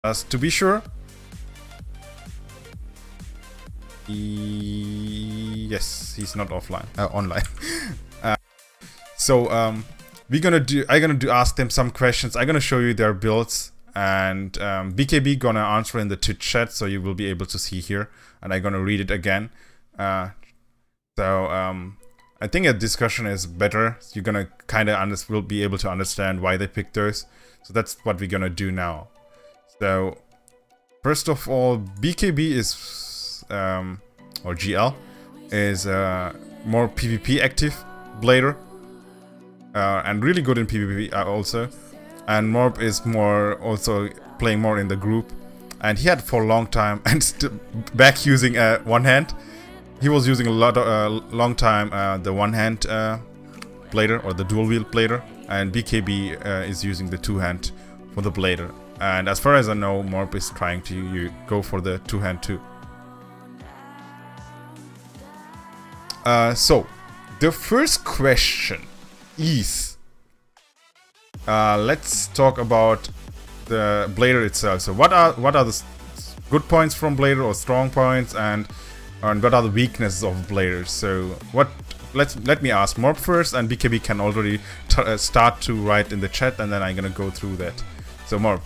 To be sure. Yes, he's not offline, online. I'm gonna ask them some questions. I'm gonna show you their builds, and BKB gonna answer in the Twitch chat, so you will be able to see here, and I'm gonna read it again. I think a discussion is better. You're gonna will be able to understand why they picked those. So that's what we're gonna do now. So first of all, BKB is or GL is more PvP active blader, and really good in PvP also. And Morb is more also playing more in the group, and he had for a long time and still back using one hand. He was using a long time the one hand blader or the dual wield blader, and BKB is using the two hand for the blader. And as far as I know, Morb is trying to go for the two hand too. So the first question is, let's talk about the blader itself. So what are the good points from blader or strong points, and what are the weaknesses of blader? So let me ask Morb first, and BKB can already start to write in the chat, and then I'm gonna go through that. So Morb.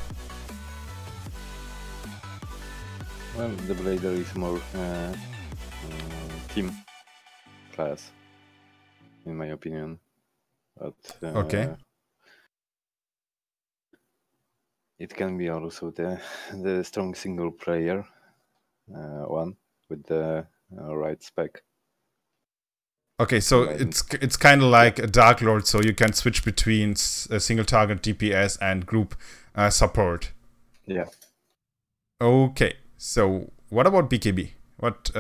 Well, the blader is more team class, in my opinion. But Okay. it can be also the strong single player one with the right spec. Okay, so it's kind of like a Dark Lord, so you can switch between a single target DPS and group support. Yeah. Okay, so what about BKB? What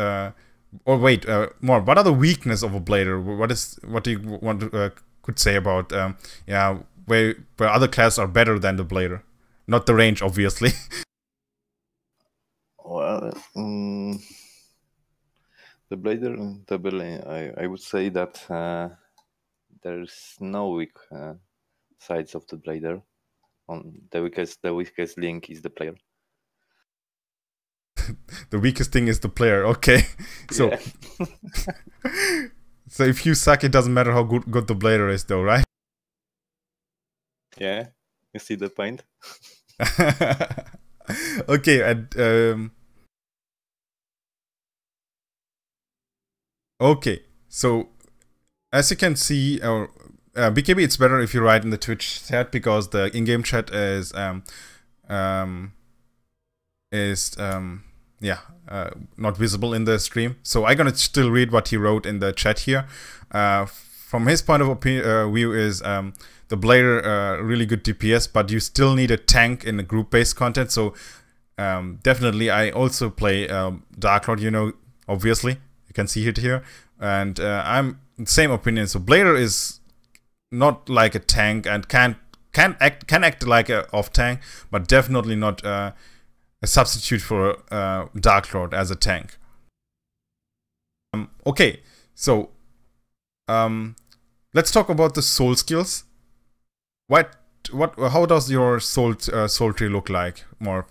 or wait, more. What are the weaknesses of a blader? What do you want to could say about yeah, where other classes are better than the blader? Not the range, obviously. Well, the blader, I would say that there's no weak sides of the blader. On the weakest link is the player. The weakest thing is the player. Okay, so yeah. so if you suck, it doesn't matter how good the blader is, though, right? Yeah, you see the point. Okay, and okay, so as you can see, BKB, it's better if you write in the Twitch chat, because the in-game chat is not visible in the stream. So I'm gonna still read what he wrote in the chat here. From his point of view is the blader really good DPS, but you still need a tank in the group-based content. So definitely, I also play Dark Lord. You know, obviously, you can see it here, and I'm the same opinion. So blader is not like a tank and can act like a off tank, but definitely not a substitute for Dark Lord as a tank. Okay, so let's talk about the soul skills. How does your soul tree look like, Morb?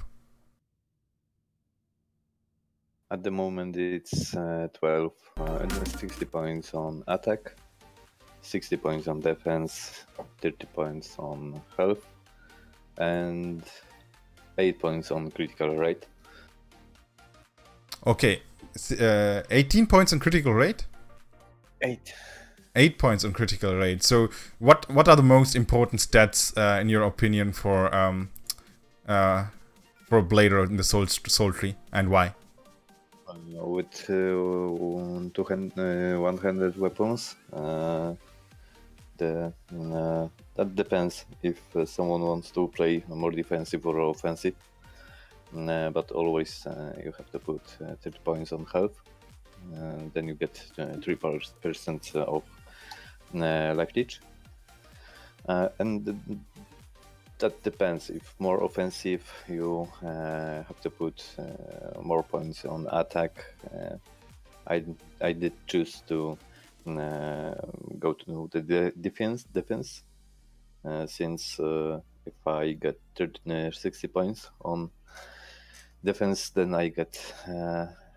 At the moment, it's 12 and 60 points on attack, 60 points on defense, 30 points on health, and 8 points on critical rate. Okay, 18 points on critical rate? 8 points on critical rate. So what are the most important stats in your opinion for blader in the soul tree, and why? With 100 weapons, that depends if someone wants to play more defensive or offensive. But always you have to put 30 points on health. Then you get 3% of life leech. And that depends. If more offensive, you have to put more points on attack. I did choose to go to the defense, since if I get 60 points on defense, then I get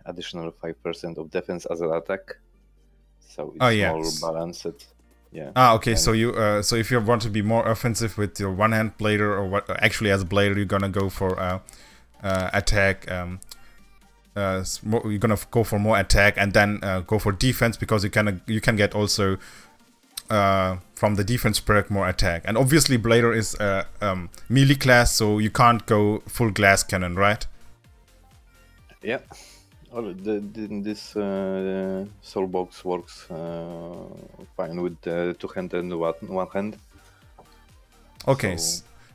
additional 5% of defense as an attack. So it's more balanced. Yeah. Okay. And so you so if you want to be more offensive with your one-hand blader, or what? Actually, as a blader, you're gonna go for attack. You're gonna go for more attack, and then go for defense, because you can get also from the defense perk more attack. And obviously, blader is melee class, so you can't go full glass cannon, right? Yeah. This soul box works fine with two hand and one hand. Okay,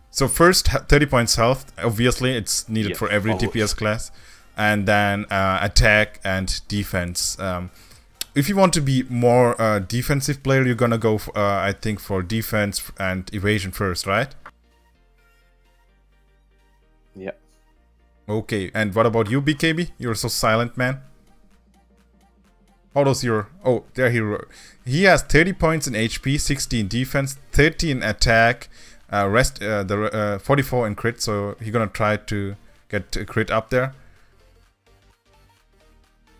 so first 30 points health. Obviously, it's needed for every DPS class, and then attack and defense. If you want to be more defensive player, you're gonna go for, I think, for defense and evasion first, right? Yeah. Okay, and what about you, BKB? You're so silent, man. How does your... Oh, there he has 30 points in HP, 60 in defense, 30 in attack, 44 in crit, so he's gonna try to get a crit up there.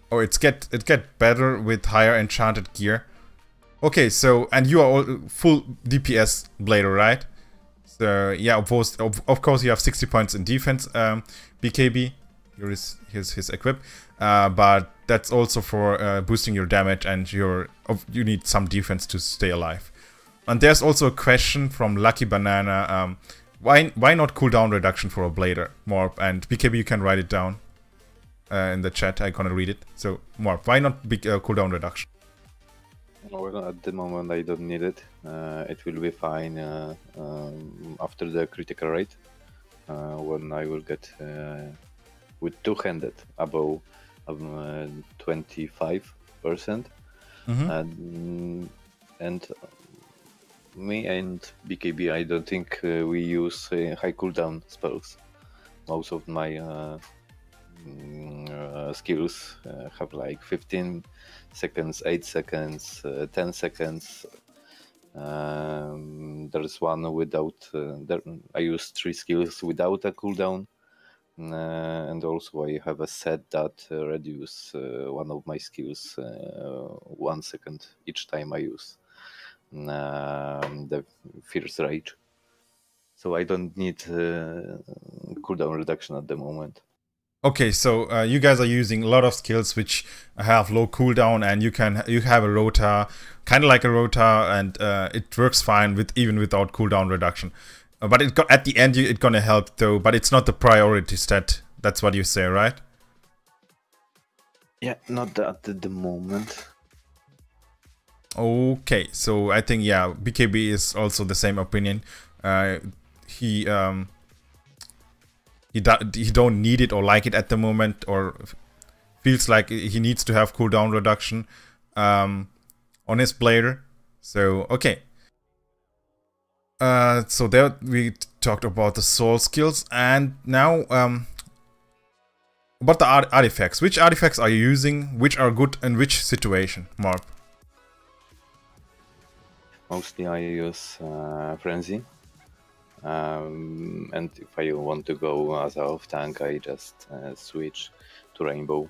Oh, it get better with higher enchanted gear. Okay, so, and you are all full DPS blader, right? So yeah, of course you have 60 points in defense, BKB. Here's his equip, but that's also for boosting your damage, and you need some defense to stay alive. And there's also a question from Lucky Banana. Why not cooldown reduction for a blader, Morb? And BKB, you can write it down in the chat. I'm gonna read it. So Morb, why not cooldown reduction? Well, at the moment I don't need it. It will be fine after the critical rate, when I will get with two-handed above 25%. And me and BKB, I don't think we use high cooldown spells. Most of my skills have like 15 seconds, 8 seconds, 10 seconds. There's one without, I use 3 skills without a cooldown. And also I have a set that reduce one of my skills 1 second each time I use the Fierce Rage. So I don't need cooldown reduction at the moment. Okay, so you guys are using a lot of skills which have low cooldown, and you have a rota, kind of like a rota, and it works fine even without cooldown reduction. But at the end it's gonna help though. But it's not the priority stat. That's what you say, right? Yeah, not at the moment. Okay, so I think BKB is also the same opinion. He don't need it or like it at the moment, or feels like he needs to have cooldown reduction on his blader. So okay. So there we talked about the soul skills, and now about the artifacts. Which artifacts are you using? Which are good in which situation, Morb? Mostly I use Frenzy. And if I want to go as a off tank, I just switch to Rainbow.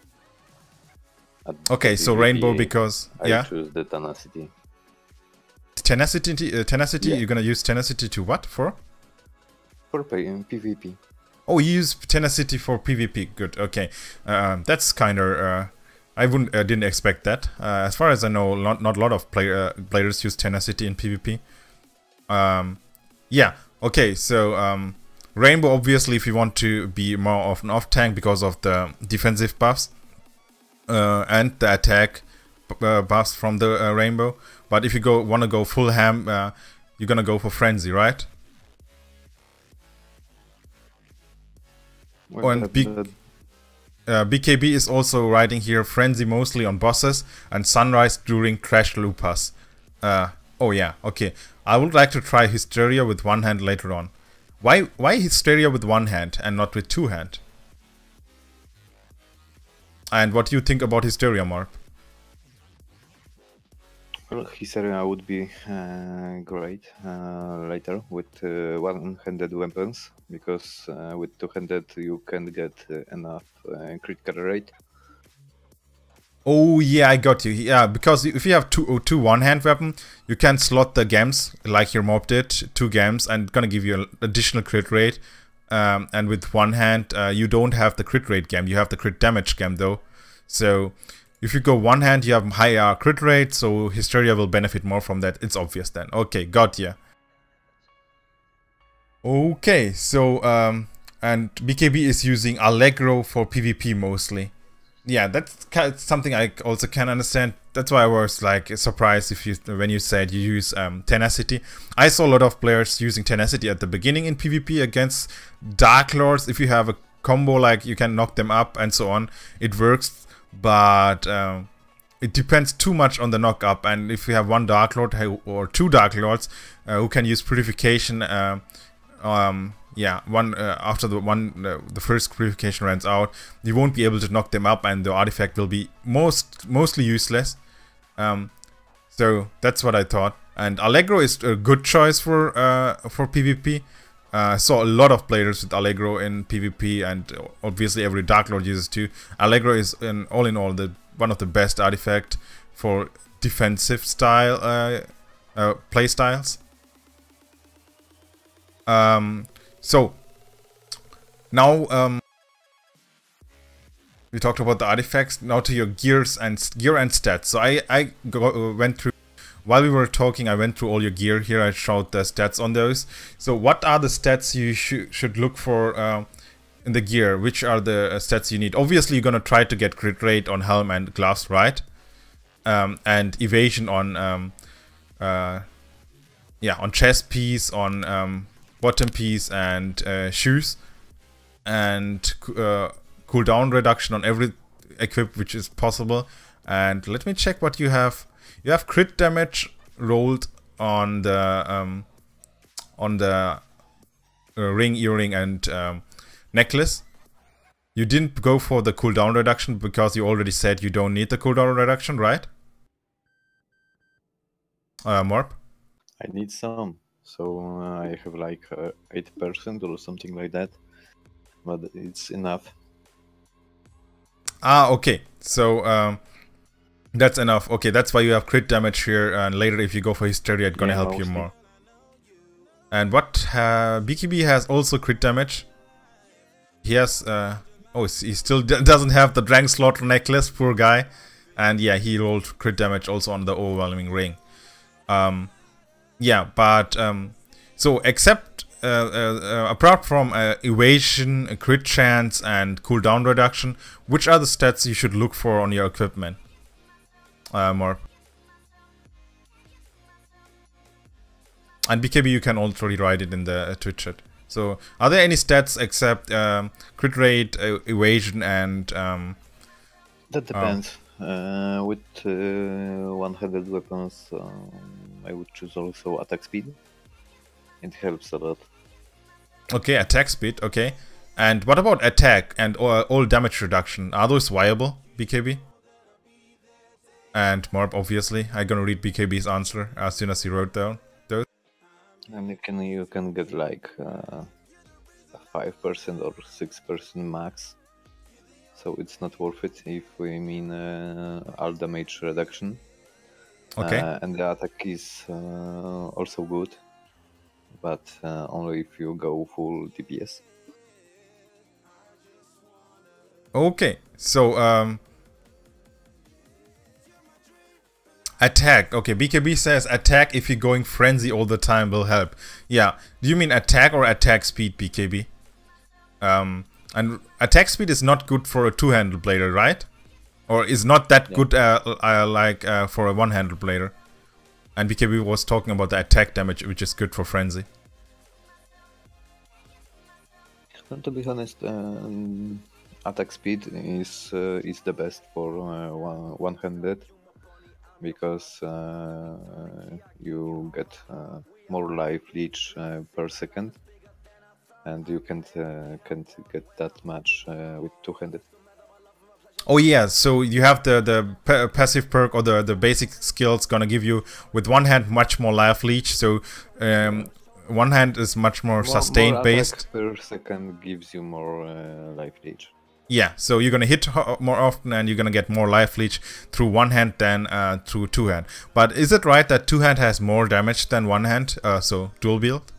Okay, so Rainbow because I choose the Tenacity. Tenacity. Yeah. You're gonna use Tenacity to what for? For PvP. Oh, you use Tenacity for PvP. Good. Okay, that's kind of. I didn't expect that. As far as I know, not a lot of players use Tenacity in PvP. Yeah. Okay, so Rainbow, obviously, if you want to be more of an off-tank because of the defensive buffs and the attack buffs from the Rainbow. But if you want to go full ham, you're gonna go for Frenzy, right? And BKB is also riding here Frenzy mostly on bosses and Sunrise during Trash Lupas. Oh yeah, okay. I would like to try Hysteria with one hand later on. Why Hysteria with one hand and not with two hand? And what do you think about Hysteria, Morb? Well, his area would be great later with one-handed weapons, because with two-handed you can get enough critical rate. Oh yeah, I got you. Yeah, because if you have two one-hand weapon, you can slot the gems like your mob did, 2 gems, and gonna give you an additional crit rate. And with one hand, you don't have the crit rate gem. You have the crit damage gem though. So if you go one hand, you have higher crit rate, so Hysteria will benefit more from that. It's obvious then. Okay, got ya. Okay, so and BKB is using Allegro for PvP mostly. Yeah, that's something I also can understand. That's why I was like surprised when you said you use Tenacity. I saw a lot of players using Tenacity at the beginning in PvP against Dark Lords. If you have a combo, like you can knock them up and so on, it works. But it depends too much on the knock up. And if you have one Dark Lord or 2 Dark Lords who can use Purification, yeah, after the first purification runs out, you won't be able to knock them up, and the artifact will be mostly useless. So that's what I thought. And Allegro is a good choice for PvP. Saw a lot of players with Allegro in PvP, and obviously every Dark Lord uses too. Allegro is all in all one of the best artifact for defensive style play styles. So now we talked about the artifacts. Now to your gear and stats. So I went through, while we were talking, I went through all your gear here. I showed the stats on those. So what are the stats you should look for in the gear? Which are the stats you need? Obviously you're gonna try to get crit rate on helm and gloves, right? And evasion on yeah, on chest piece, on bottom piece, and shoes, and cooldown reduction on every equip which is possible. And let me check what you have. You have crit damage rolled on the ring, earring, and necklace. You didn't go for the cooldown reduction because you already said you don't need the cooldown reduction, right? Morb? I need some. So I have like 8% or something like that, but it's enough. Ah, okay. So that's enough. Okay, that's why you have crit damage here, and later if you go for Hysteria, it's gonna help you more. And what BKB has also crit damage. He has oh, he still doesn't have the Drang Slaughter necklace, poor guy. And yeah, he rolled crit damage also on the overwhelming ring. Yeah, but so except apart from evasion, crit chance, and cooldown reduction, which are the stats you should look for on your equipment? More. And BKB, you can already write it in the Twitch chat. So, are there any stats except crit rate, evasion, and that depends. With one-handed weapons, I would choose also attack speed. It helps a lot. Okay, attack speed. Okay, and what about attack and all damage reduction? Are those viable, BKB? And Morb, obviously, I'm gonna read BKB's answer as soon as he wrote down those. And you can get like 5% or 6% max. So it's not worth it if we mean all damage reduction. Okay. And the attack is also good, but only if you go full DPS. Okay, so attack. Okay, BKB says attack if you're going frenzy all the time will help. Yeah, do you mean attack or attack speed, BKB? And attack speed is not good for a two-handle player, right? Or is not that good like for a one-handle player. And BKB was talking about the attack damage, which is good for frenzy. And to be honest, attack speed is the best for one-handed, because you get more life leech per second, and you can't get that much with two-handed. Oh yeah, so you have the passive perk or the basic skills gonna give you with one hand much more life leech. So one hand is much more sustained more based. per second gives you more life leech. Yeah, so you're gonna hit more often and you're gonna get more life leech through one hand than through two hand. But is it right that two hand has more damage than one hand? So dual wield?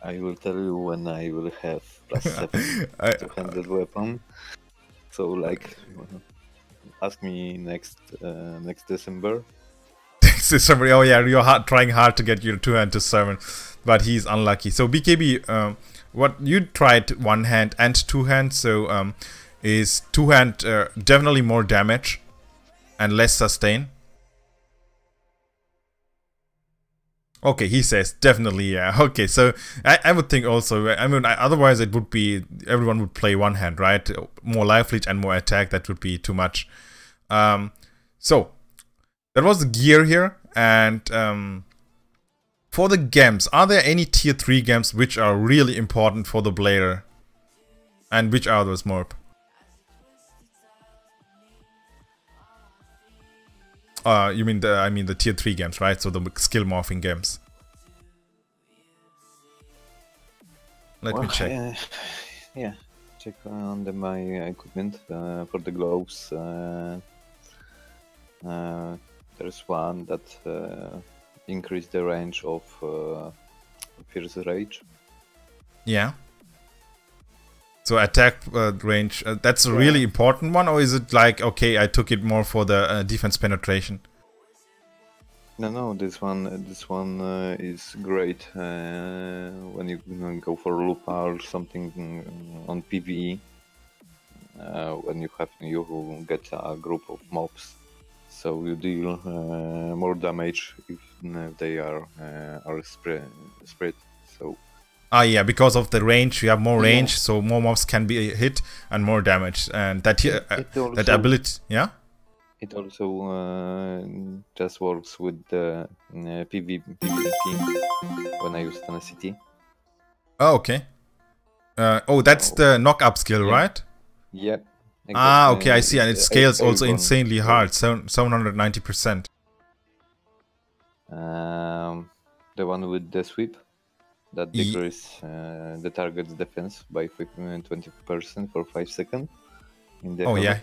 I will tell you when I will have +7 two-handed weapon. So like, ask me next December. Next December. Oh yeah, you're trying hard to get your two hand to 7, but he's unlucky. So BKB, what you tried one hand and two hand. So is two hand definitely more damage and less sustain? Okay, he says definitely, yeah. Okay, so I would think also, I mean, otherwise it would be, everyone would play one hand, right? More life leech and more attack, that would be too much. So, that was the gear here, and for the gems, are there any tier 3 gems which are really important for the blader? And which are those, Morb? You mean the tier 3 games, right? So the skill morphing games. Let me check. Yeah, check on my equipment for the gloves. There's one that increased the range of Fierce Rage. Yeah. So attack range, that's a really important one, or is it like, okay, I took it more for the defense penetration? No, this one is great when you go for Lupa or something on PvE. When you get a group of mobs, so you deal more damage if they are spread. So. Ah, yeah, because of the range, you have more range, so more mobs can be hit and more damage, and that that ability, yeah. It also just works with the PvP when I use tenacity. Oh, okay. Oh, that's the knock up skill, right? Yeah. Exactly. Ah, okay, I see, and it scales also insanely hard, 790%. The one with the sweep. That decreases the target's defense by 20% for 5 seconds. Oh yeah.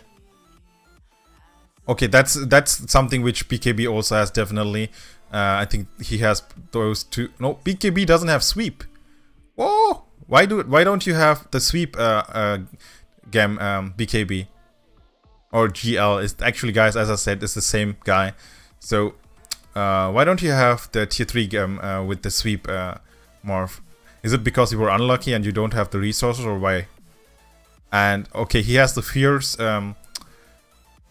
Okay, that's something which BKB also has, definitely. I think he has those two. No, BKB doesn't have sweep. Whoa! Why don't you have the sweep gem BKB or GL? Is actually, guys, as I said, it's the same guy. So why don't you have the tier 3 gem with the sweep? Morph. Is it because you were unlucky and you don't have the resources, or why? And okay, he has the fierce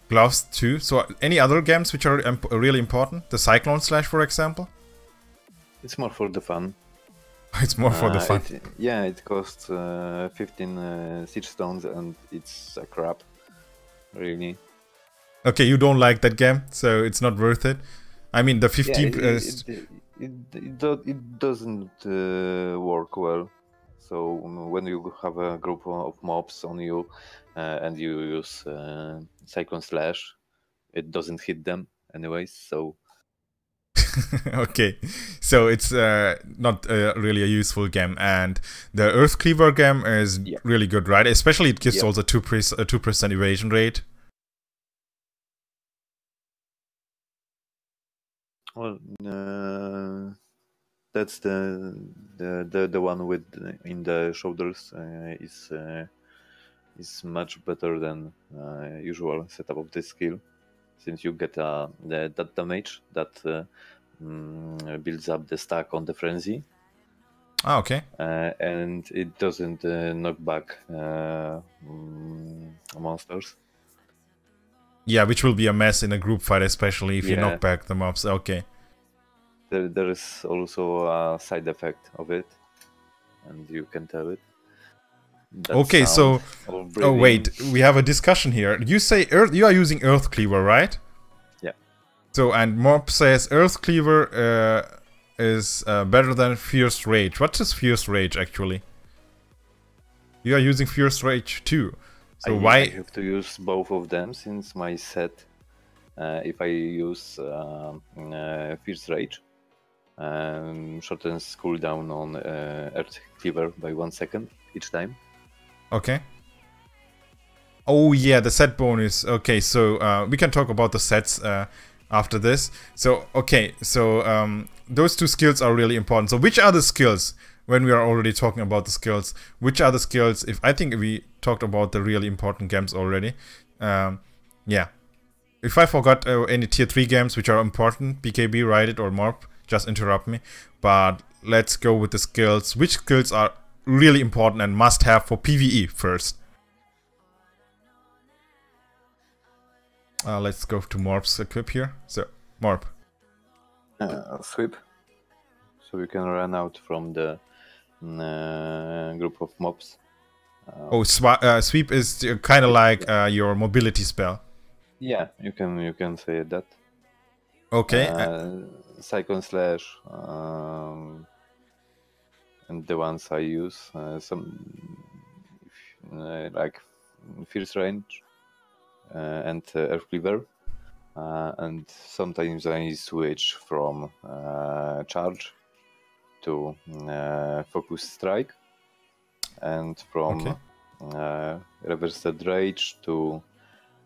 gloves too. So any other games which are really important? The Cyclone Slash, for example? It's more for the fun. It's more for the fun. It costs 15 siege stones and it's a crap. Really. Okay, you don't like that game, so it's not worth it. I mean, the 15... It doesn't work well. So when you have a group of mobs on you and you use Cyclone Slash, it doesn't hit them anyways. So okay, so it's not really a useful game, and the Earth Cleaver game is really good, right? Especially it gives also 2% evasion rate. Well, that's the one with in the shoulders is much better than usual setup of this skill, since you get that damage that builds up the stack on the frenzy. Ah, okay. And it doesn't knock back monsters. Yeah, which will be a mess in a group fight, especially if you knock back the mobs. Okay. There is also a side effect of it, and you can tell it. Okay, so... Oh, wait. We have a discussion here. You say you are using Earth Cleaver, right? Yeah. So, and Morb says Earth Cleaver is better than Fierce Rage. What is Fierce Rage, actually? You are using Fierce Rage too. So I why? have to use both of them since my set. If I use Fierce Rage, shortens cooldown on Earth Cleaver by 1 second each time. Okay. Oh yeah, the set bonus. Okay, so we can talk about the sets after this. So okay, so those two skills are really important. So which are the skills, when we are already talking about the skills, which are the skills, if I think we talked about the really important games already. Yeah. If I forgot any tier 3 games which are important, BKB, write it, or Morb, just interrupt me. But let's go with the skills. Which skills are really important and must have for PvE first? Let's go to Morb's equip here. So, Morb. Sweep. So you can run out from the group of mobs. Sweep is kind of like your mobility spell. Yeah, you can say that. Okay. Cyclone Slash, and the ones I use, like Fierce Range and Earth Cleaver, and sometimes I switch from Charge to Focus Strike, and from Reversed Rage to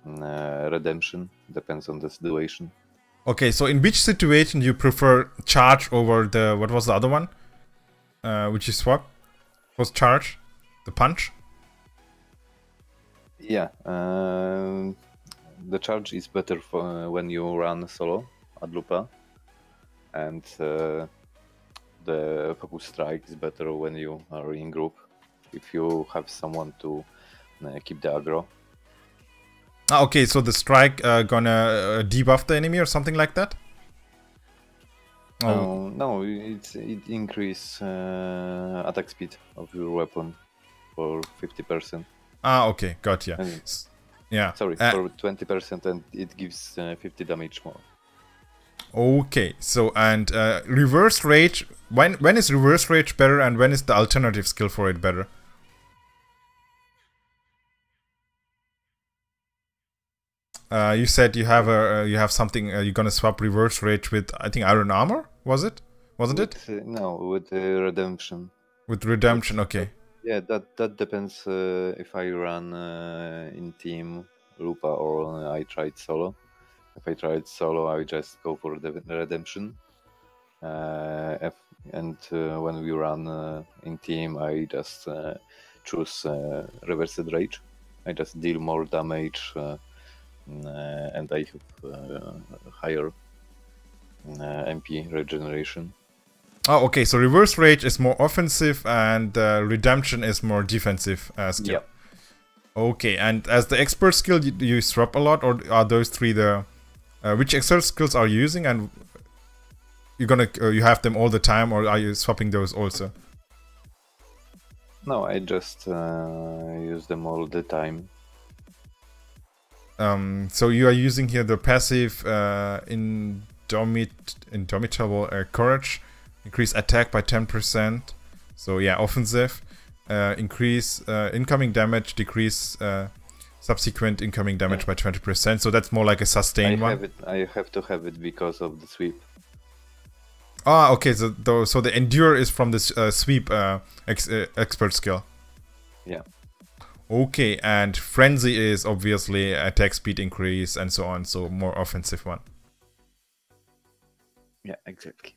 Redemption. Depends on the situation. Okay, so in which situation you prefer Charge over the, what was the other one? Which you swap? Was Charge? The Punch? Yeah, the Charge is better for when you run solo at Lupa, and the Focus Strike is better when you are in group, if you have someone to keep the aggro. Okay, so the strike gonna debuff the enemy or something like that? Oh. No, it increase attack speed of your weapon for 50%. Okay, got ya. Yeah. Sorry, for 20%, and it gives 50 damage more. Okay, so and Reverse Rage, when is Reverse Rage better, and when is the alternative skill for it better? You said you have something. You're gonna swap Reverse Rage with, I think, Iron Armor. Wasn't it? No, with Redemption. With Redemption, okay. Yeah, that depends if I run in team Lupa or I tried solo. If I tried solo, I just go for the Redemption. And when we run in team, I just choose Reversed Rage. I just deal more damage. And I have higher MP regeneration. Oh, okay. So Reverse Rage is more offensive, and Redemption is more defensive skill. Yep. Okay, and as the expert skill, do you swap a lot, or are those three the which expert skills are you using, and you have them all the time, or are you swapping those also? No, I just use them all the time. So you are using here the passive Indomitable Courage, increase attack by 10%. So yeah, offensive, increase incoming damage, decrease subsequent incoming damage by 20%. So that's more like a sustain one. I have to have it because of the sweep. Ah, okay. So the endure is from this sweep expert skill. Yeah. Okay, and Frenzy is obviously attack speed increase and so on, so more offensive one. Yeah, exactly.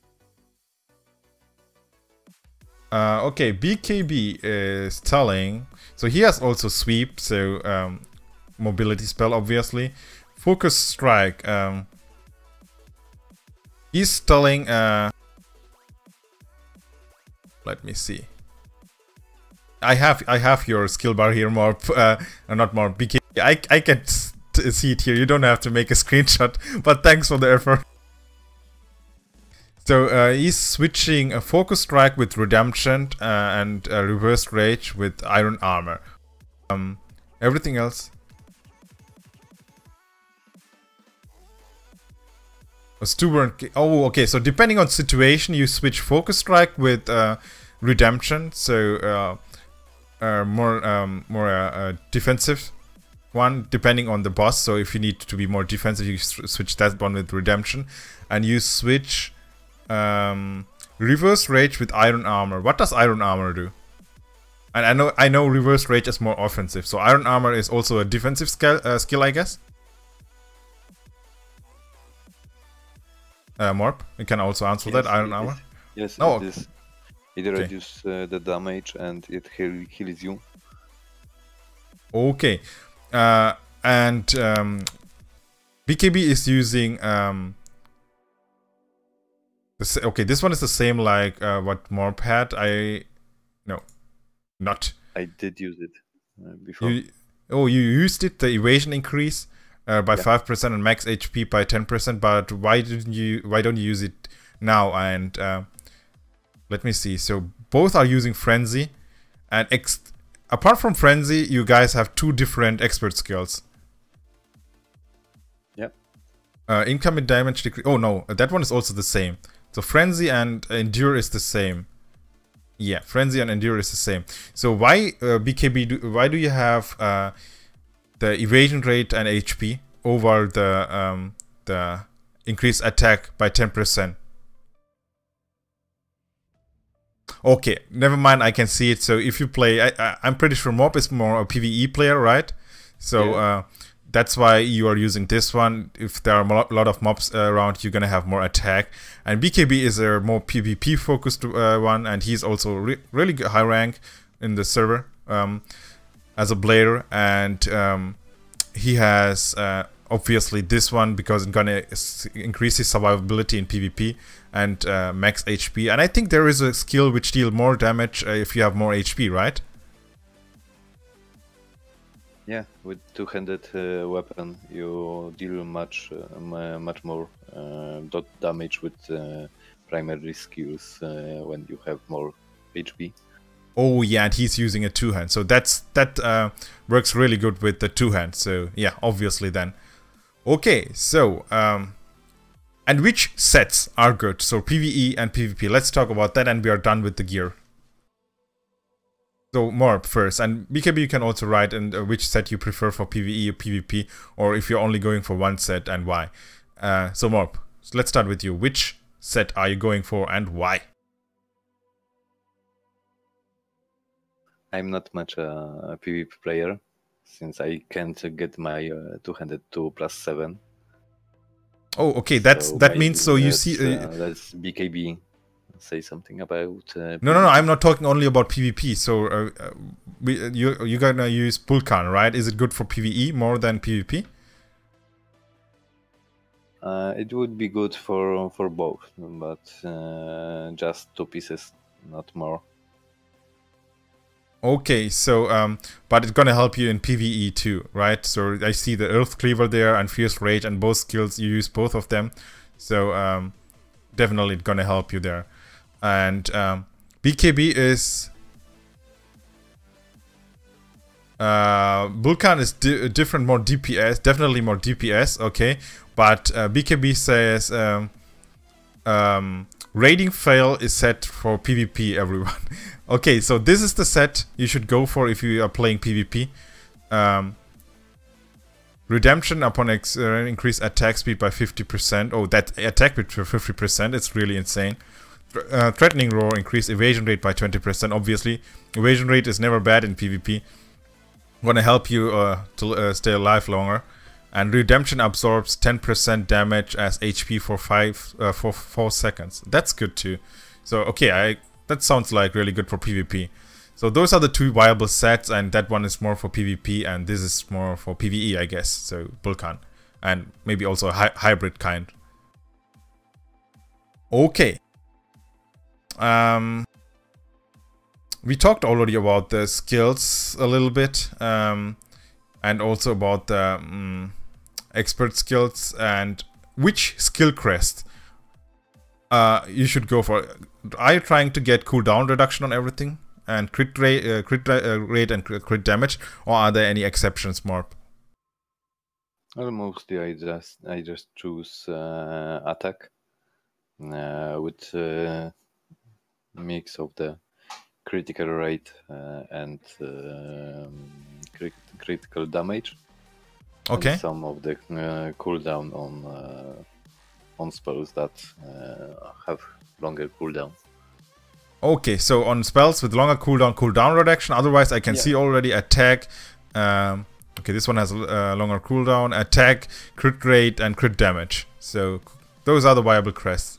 Okay, BKB is telling, so he has also sweep, so mobility spell obviously. Focus Strike, he's telling, let me see. I have your skill bar here, Morb, not Morb, BK. I can see it here. You don't have to make a screenshot, but thanks for the effort. So he's switching a Focus Strike with Redemption and Reversed Rage with Iron Armor. Everything else. Oh, okay. So depending on situation, you switch Focus Strike with Redemption. So defensive one, depending on the boss. So if you need to be more defensive, you switch that one with redemption, and you switch reverse rage with iron armor. What does iron armor do? And I know reverse rage is more offensive, so iron armor is also a defensive skill, I guess. Morb, you can also answer that. Iron armor. Yes, oh, it is. It reduces the damage and it heals you. Okay, and BKB is using okay, this one is the same like what Morb had. I did use it before. You used it, the evasion increase by 5% and max HP by 10%, but why don't you use it now? And let me see. So both are using frenzy, and apart from frenzy, you guys have two different expert skills. Yep. Incoming damage decrease. Oh no, that one is also the same. So frenzy and endure is the same. Yeah, frenzy and endure is the same. So why BKB? Why do you have the evasion rate and HP over the increased attack by 10%? Okay, never mind. I can see it. So if you play, I'm pretty sure Morb is more a PvE player, right? So that's why you are using this one. If there are a lot of mobs around, you're gonna have more attack. And BKB is a more PvP focused one, and he's also really good, high rank in the server as a blader. And he has obviously this one because it's gonna increase his survivability in PvP and max HP. And I think there is a skill which deal more damage if you have more HP, right? Yeah, with two-handed weapon, you deal much more dot damage with primary skills when you have more HP. Oh yeah, and he's using a two-hand, so that works really good with the two-hand. So yeah, obviously then. Okay, so and which sets are good? So PvE and PvP. Let's talk about that, and we are done with the gear. So Morb first, and BKB you can also write in which set you prefer for PvE or PvP, or if you're only going for one set and why. So Morb, so let's start with you. Which set are you going for and why? I'm not much a PvP player, since I can't get my two-handed 2+7. Oh, okay, that means so you see. That's BKB. Say something about no, I'm not talking only about PvP. So you're gonna use Vulkan, right? Is it good for PvE more than PvP? It would be good for both, but just 2 pieces, not more. Okay, so but it's gonna help you in PvE too, right? So I see the Earth Cleaver there and Fierce Rage, and both skills you use both of them. So definitely it's gonna help you there. And BKB is Vulkan is different, more DPS, definitely more DPS. Okay, but BKB says raiding fail is set for PvP, everyone. Okay, so this is the set you should go for if you are playing PvP. Redemption upon increase attack speed by 50%. Oh, that attack speed for 50%, it's really insane. Threatening roar, increase evasion rate by 20%. Obviously, evasion rate is never bad in PvP. Gonna help you to stay alive longer. And redemption absorbs 10% damage as HP for 4 seconds. That's good too. So okay, that sounds like really good for PvP. So those are the two viable sets, and that one is more for PvP, and this is more for PvE, I guess. So Vulkan, and maybe also a hybrid kind. Okay. We talked already about the skills a little bit, and also about the expert skills, and which skill crest you should go for. Are you trying to get cooldown reduction on everything and crit rate and crit damage, or are there any exceptions, Morb? Well, mostly I just choose attack with mix of the critical rate and critical damage. Okay. And some of the cooldown on spells that have longer cooldown. Okay, so on spells with longer cooldown reduction. Otherwise, I can see already attack. Okay, this one has a longer cooldown, attack, crit rate, and crit damage. So those are the viable crests.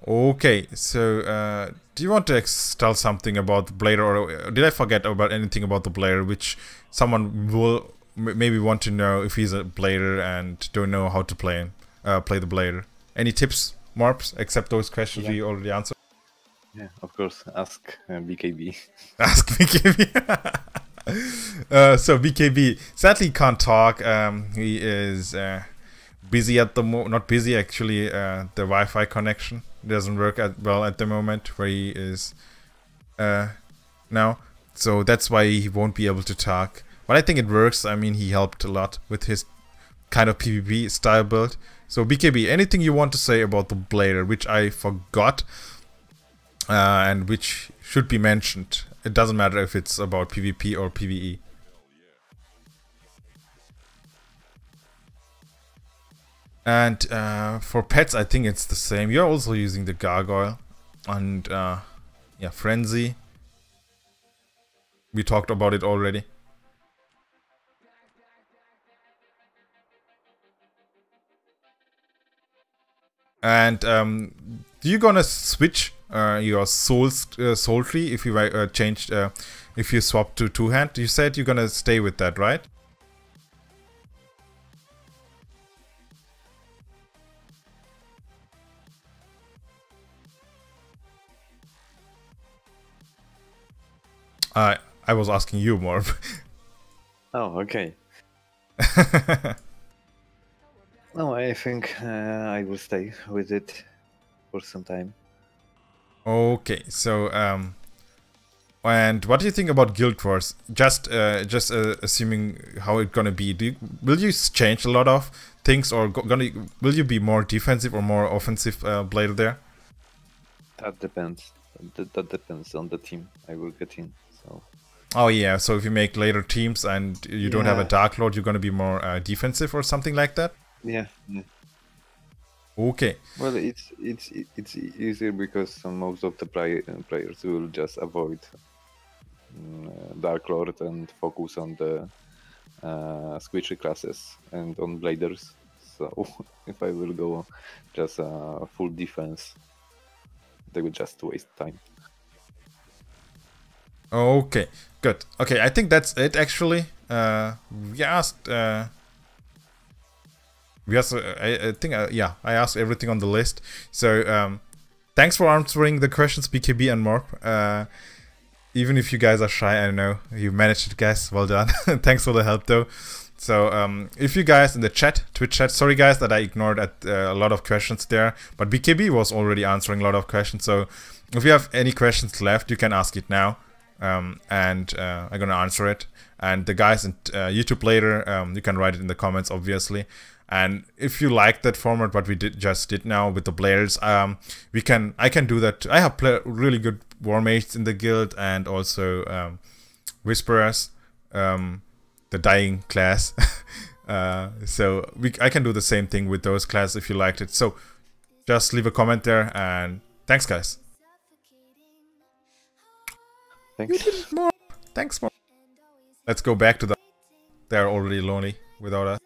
Okay, so do you want to tell something about the blader, or did I forget about anything about the blader, which someone will maybe want to know if he's a blader and don't know how to play the blader? Any tips, Morps, except those questions we already answered? Yeah, of course. Ask BKB. Ask BKB. So BKB sadly can't talk. He is busy at the moment. Not busy actually. The Wi-Fi connection doesn't work well at the moment where he is now. So that's why he won't be able to talk. But I think it works. I mean, he helped a lot with his kind of PvP style build. So BKB, anything you want to say about the blader, which I forgot, and which should be mentioned? It doesn't matter if it's about PvP or PvE. And for pets, I think it's the same. You're also using the gargoyle, and yeah, frenzy. We talked about it already. And you gonna switch your soul tree if you if you swap to two-hand? You said you're gonna stay with that, right? I was asking you, Morb. Oh, okay. No, I think I will stay with it for some time. Okay, so and what do you think about Guild Wars? Just assuming how it's gonna be. Will you change a lot of things, or will you be more defensive or more offensive blader there? That depends. That depends on the team I will get in. So. Oh yeah, so if you make later teams and you don't have a Dark Lord, you're gonna be more defensive or something like that? Yeah. Okay. Well, it's easier because most of the players will just avoid Dark Lord and focus on the squishy classes and on bladers. So if I will go just full defense, they will just waste time. Okay, good. Okay, I think that's it actually. We asked. I think yeah, I asked everything on the list. So thanks for answering the questions, BKB and Morb. Even if you guys are shy, I know you managed it, guys. Well done. Thanks for the help though. So if you guys in the chat, Twitch chat, sorry guys that I ignored a lot of questions there, but BKB was already answering a lot of questions. So if you have any questions left, you can ask it now. And I'm gonna answer it. And the guys in YouTube later, you can write it in the comments, obviously. And if you like that format, what we just did now with the bladers, I can do that. I have really good war mages in the guild, and also whisperers, the dying class. So I can do the same thing with those classes if you liked it. So just leave a comment there, and thanks, guys. Thanks. Thanks, more. Let's go back to the. They're already lonely without us.